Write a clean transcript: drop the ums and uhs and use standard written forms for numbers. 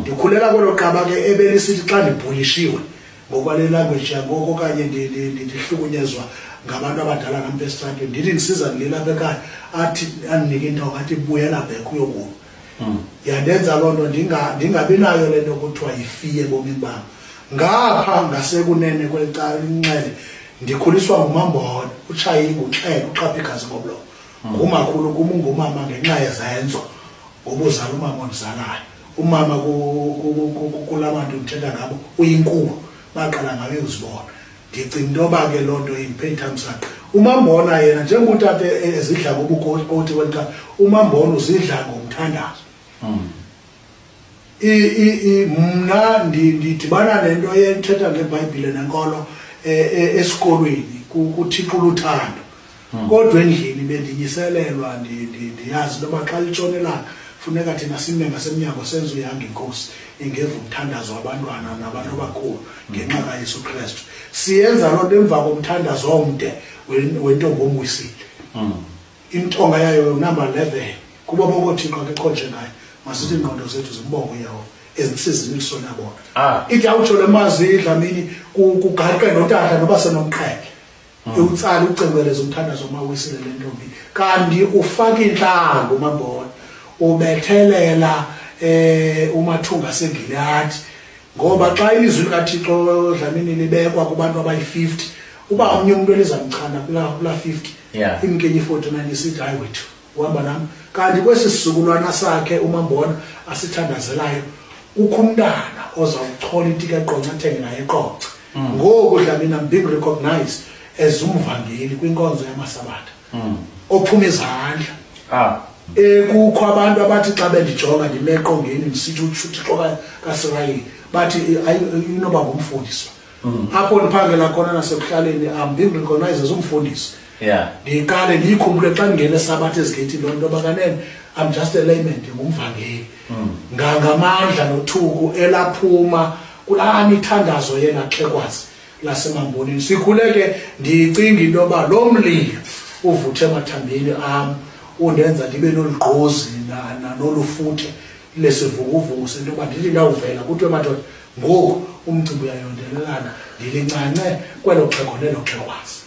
Ndikhulela kwelo qaba ke ebelisithi xa ndibhulishiwe ngokwale language yangoku okanye ndihlukunyezwa ngabantu abadala nami esitratweni ndithi ndisiza ndilapha ekhaya athi andinike into ngathi buyela back uyokuba yandenza loo nto ndingabi nayo le nto kuthiwa yifiye ebomini bam. Ngapha ngasekunene kweli cala inxele ndikhuliswa ngumambona utshaye nguxele uxapha igazi ngomlomo ngumakhulu kum ungumama ngenxa yezenzo ngobuzala umama ondizalayo. Umama kula bantu ndithetha ngabo uyinkulu baqala ngabe uzibona. Ndicinga into yoba ke loo nto indiphe ithamsanqa. Umambona yena njengotata ezidla ngobukoti welika umambona uzidla ngomthandazo. Mna ndidibana nento ethetha ngeBhayibhile nenkolo esikolweni kuThixo luthando. Kodwa endlini bendinyiselelwa ndiyazi into yoba xa litshonelanga funeka thina sime ngasemnyango senze uyanga inkosi ingeva umthandazo wabantwana nabantu abakhulu ngenxa kaYesu Kristu. Siyenza loo nto emva komthandazo omde wentombi omwisile. Intonga yayo number 11 kuba bokothixo akekho njengaye masithi ingqondo zethu zimbongo uyehova ezinsizini lisona bona. Ithi awutsho le mazwi Dlamini kugaluke notata noba senomqhele utsala ucengweleza umthandazo omawisile le ntombi kanti ufaka inhlango umambona ubethelela umathunga seGiliyadi ngoba xa ilizwi likaThixo Dlamini libekwa kubantu abayi-50 uba omnye umuntu elizamchana kula 50 imkenye 49 isithi hayi wethu uhamba nami. Kanti kwesi sizukulwana sakhe umambona asithandazelayo ukho umntana ozawuchola itika eqonce athenge naye eqonce. Ngoku Dlamini I'm being recognized as umvangeli kwinkonzo yamasabatha ophuma izandla. Kukho abantu abathi xa bendijonga ndime eqongeni ndisithi uThixo kaSirayeli bathi inoba ngumfundisi. Apho ndiphangela khona nasekuhlaleni I'm being recognized as umfundisi. Ndikale ndiyikhumbule xa ndingena esabatha ezigeyithini loo nto bakanene I'm just a layman ndingumvangeli. Ngamandla nothuku elaphuma kulaa mithandazo yena xhekwazi lasemambonini. Sikhule ke ndicinga into yoba lo mlilo uvuthe emathambeni am undenza ndibe nolugqozi nanolufuthe lesivuguvugu sento yoba ndithi ndawuvela kuthiwe madoda ngoku umcimbi uyayondelelana ndilincance kwelo xhego nelo xhekwazi.